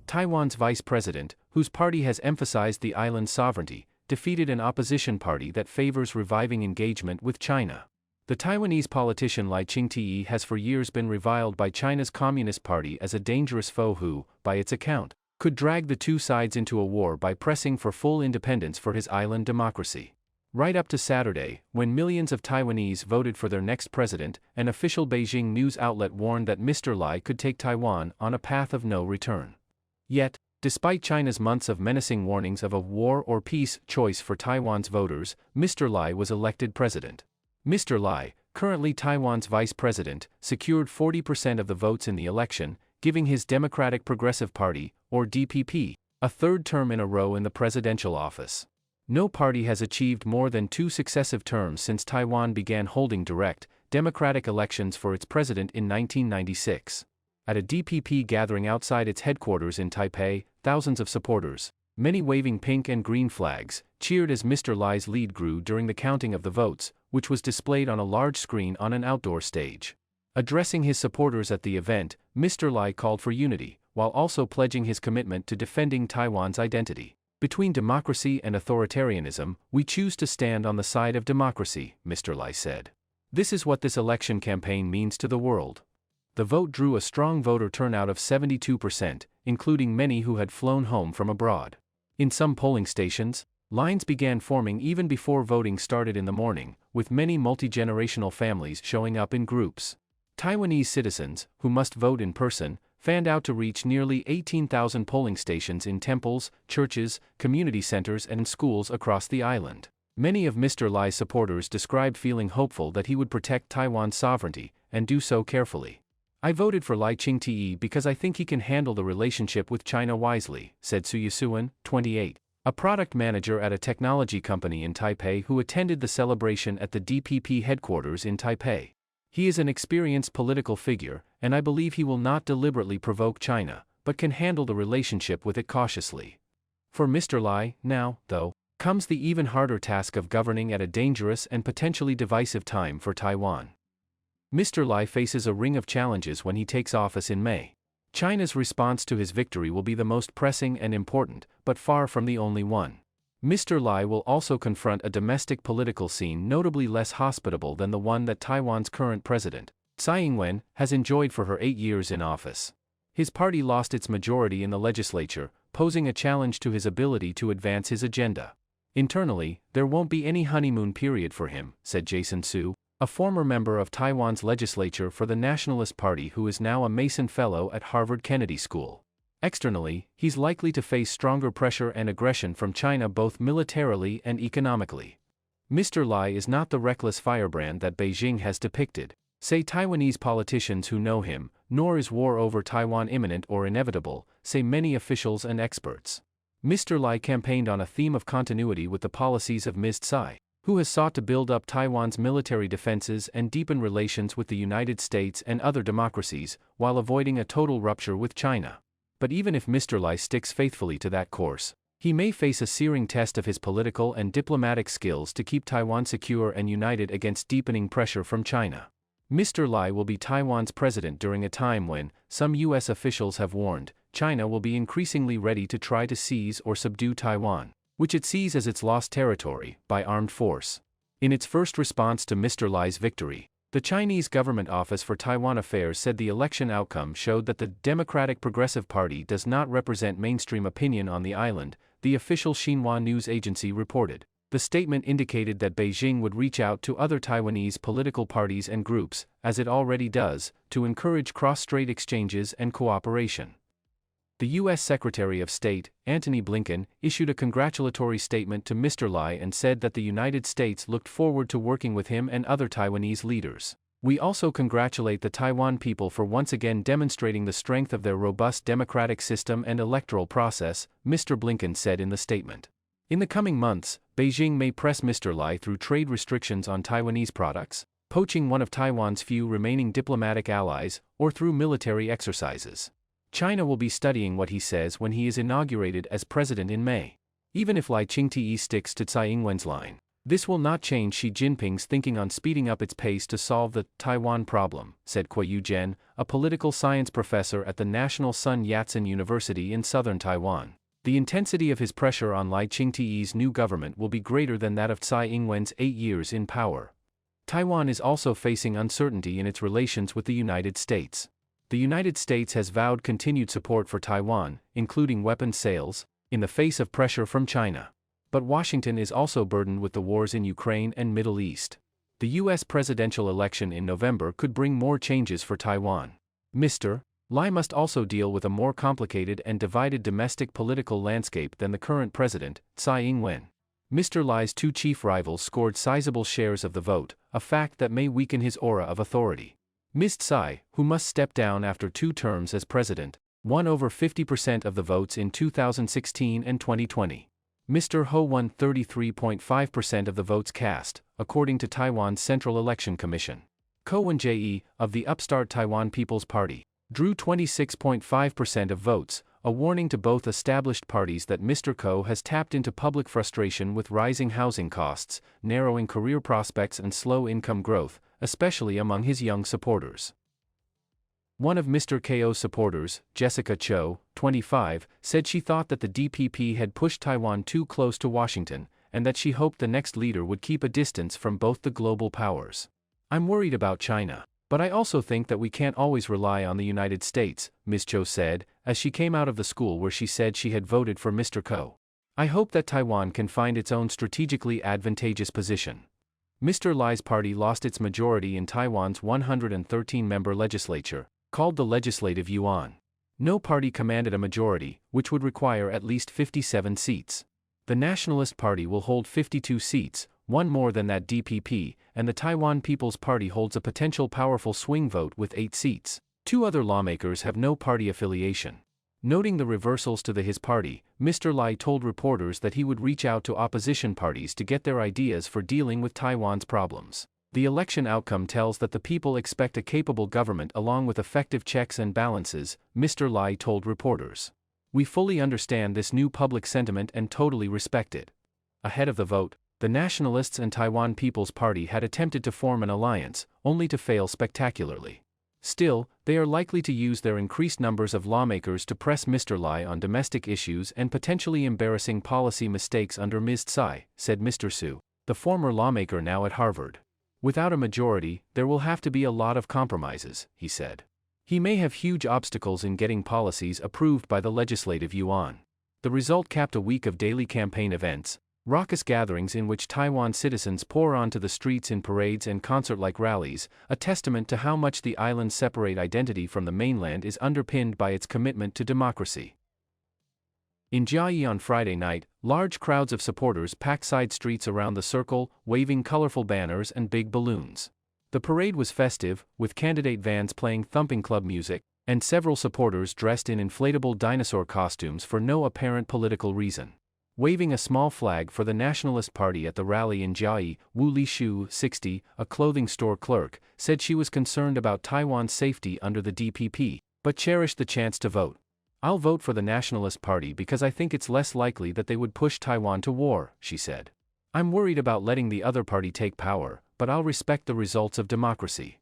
Taiwan's vice president, whose party has emphasized the island's sovereignty, defeated an opposition party that favors reviving engagement with China. The Taiwanese politician Lai Ching-te has for years been reviled by China's Communist Party as a dangerous foe who, by its account, could drag the two sides into a war by pressing for full independence for his island democracy. Right up to Saturday, when millions of Taiwanese voted for their next president, an official Beijing news outlet warned that Mr. Lai could take Taiwan on a path of no return. Yet, despite China's months of menacing warnings of a war or peace choice for Taiwan's voters, Mr. Lai was elected president. Mr. Lai, currently Taiwan's vice president, secured 40% of the votes in the election, giving his Democratic Progressive Party, or DPP, a third term in a row in the presidential office. No party has achieved more than 2 successive terms since Taiwan began holding direct, democratic elections for its president in 1996. At a DPP gathering outside its headquarters in Taipei, thousands of supporters, many waving pink and green flags, cheered as Mr. Lai's lead grew during the counting of the votes, which was displayed on a large screen on an outdoor stage. Addressing his supporters at the event, Mr. Lai called for unity, while also pledging his commitment to defending Taiwan's identity. Between democracy and authoritarianism, we choose to stand on the side of democracy, Mr. Lai said. This is what this election campaign means to the world. The vote drew a strong voter turnout of 72%, including many who had flown home from abroad. In some polling stations, lines began forming even before voting started in the morning, with many multi-generational families showing up in groups. Taiwanese citizens, who must vote in person, fanned out to reach nearly 18,000 polling stations in temples, churches, community centers and schools across the island. Many of Mr. Lai's supporters described feeling hopeful that he would protect Taiwan's sovereignty, and do so carefully. "I voted for Lai Ching-te because I think he can handle the relationship with China wisely," said Suyasuan, 28, a product manager at a technology company in Taipei who attended the celebration at the DPP headquarters in Taipei. "He is an experienced political figure, and I believe he will not deliberately provoke China, but can handle the relationship with it cautiously." For Mr. Lai, now, though, comes the even harder task of governing at a dangerous and potentially divisive time for Taiwan. Mr. Lai faces a ring of challenges when he takes office in May. China's response to his victory will be the most pressing and important, but far from the only one. Mr. Lai will also confront a domestic political scene notably less hospitable than the one that Taiwan's current president, Tsai Ing-wen, has enjoyed for her 8 years in office. His party lost its majority in the legislature, posing a challenge to his ability to advance his agenda. "Internally, there won't be any honeymoon period for him," said Jason Su, a former member of Taiwan's legislature for the Nationalist Party who is now a Mason Fellow at Harvard Kennedy School. Externally, he's likely to face stronger pressure and aggression from China both militarily and economically. Mr. Lai is not the reckless firebrand that Beijing has depicted, say Taiwanese politicians who know him, nor is war over Taiwan imminent or inevitable, say many officials and experts. Mr. Lai campaigned on a theme of continuity with the policies of Ms. Tsai, who has sought to build up Taiwan's military defenses and deepen relations with the United States and other democracies, while avoiding a total rupture with China. But even if Mr. Lai sticks faithfully to that course, he may face a searing test of his political and diplomatic skills to keep Taiwan secure and united against deepening pressure from China. Mr. Lai will be Taiwan's president during a time when, some U.S. officials have warned, China will be increasingly ready to try to seize or subdue Taiwan, which it sees as its lost territory, by armed force. In its first response to Mr. Lai's victory, the Chinese Government Office for Taiwan Affairs said the election outcome showed that the Democratic Progressive Party does not represent mainstream opinion on the island, the official Xinhua news agency reported. The statement indicated that Beijing would reach out to other Taiwanese political parties and groups, as it already does, to encourage cross-strait exchanges and cooperation. The U.S. Secretary of State, Antony Blinken, issued a congratulatory statement to Mr. Lai and said that the United States looked forward to working with him and other Taiwanese leaders. "We also congratulate the Taiwan people for once again demonstrating the strength of their robust democratic system and electoral process," Mr. Blinken said in the statement. In the coming months, Beijing may press Mr. Lai through trade restrictions on Taiwanese products, poaching one of Taiwan's few remaining diplomatic allies, or through military exercises. China will be studying what he says when he is inaugurated as president in May. Even if Lai Ching-te sticks to Tsai Ing-wen's line, This will not change Xi Jinping's thinking on speeding up its pace to solve the Taiwan problem, said Kuo Zhen, a political science professor at the National Sun Yat-sen University in southern Taiwan. The intensity of his pressure on Lai Ching-te's new government will be greater than that of Tsai Ing-wen's 8 years in power. Taiwan is also facing uncertainty in its relations with the United States. The United States has vowed continued support for Taiwan, including weapons sales, in the face of pressure from China. But Washington is also burdened with the wars in Ukraine and Middle East. The U.S. presidential election in November could bring more changes for Taiwan. Mr. Lai must also deal with a more complicated and divided domestic political landscape than the current president, Tsai Ing-wen. Mr. Lai's two chief rivals scored sizable shares of the vote, a fact that may weaken his aura of authority. Ms. Tsai, who must step down after 2 terms as president, won over 50% of the votes in 2016 and 2020. Mr. Ho won 33.5% of the votes cast, according to Taiwan's Central Election Commission. Ko Wen-jae, of the upstart Taiwan People's Party, drew 26.5% of votes, a warning to both established parties that Mr. Ko has tapped into public frustration with rising housing costs, narrowing career prospects and slow income growth, especially among his young supporters. One of Mr. Ko's supporters, Jessica Cho, 25, said she thought that the DPP had pushed Taiwan too close to Washington, and that she hoped the next leader would keep a distance from both the global powers. "I'm worried about China, but I also think that we can't always rely on the United States," Ms. Cho said, as she came out of the school where she said she had voted for Mr. Ko. "I hope that Taiwan can find its own strategically advantageous position." Mr. Lai's party lost its majority in Taiwan's 113-member legislature, called the Legislative Yuan. No party commanded a majority, which would require at least 57 seats. The Nationalist Party will hold 52 seats, one more than that DPP, and the Taiwan People's Party holds a potential powerful swing vote with 8 seats. 2 other lawmakers have no party affiliation. Noting the reversals to his party, Mr. Lai told reporters that he would reach out to opposition parties to get their ideas for dealing with Taiwan's problems. The election outcome tells that the people expect a capable government along with effective checks and balances, Mr. Lai told reporters. "We fully understand this new public sentiment and totally respect it." Ahead of the vote, the Nationalists and Taiwan People's Party had attempted to form an alliance, only to fail spectacularly. Still, they are likely to use their increased numbers of lawmakers to press Mr. Lai on domestic issues and potentially embarrassing policy mistakes under Ms. Tsai, said Mr. Su, the former lawmaker now at Harvard. "Without a majority, there will have to be a lot of compromises," he said. He may have huge obstacles in getting policies approved by the Legislative Yuan. The result capped a week of daily campaign events, raucous gatherings in which Taiwan citizens pour onto the streets in parades and concert-like rallies, a testament to how much the island's separate identity from the mainland is underpinned by its commitment to democracy. In Jiayi on Friday night, large crowds of supporters packed side streets around the circle, waving colorful banners and big balloons. The parade was festive, with candidate vans playing thumping club music, and several supporters dressed in inflatable dinosaur costumes for no apparent political reason. Waving a small flag for the Nationalist Party at the rally in Jiayi, Wu Lishu, 60, a clothing store clerk, said she was concerned about Taiwan's safety under the DPP, but cherished the chance to vote. "I'll vote for the Nationalist Party because I think it's less likely that they would push Taiwan to war," she said. "I'm worried about letting the other party take power, but I'll respect the results of democracy."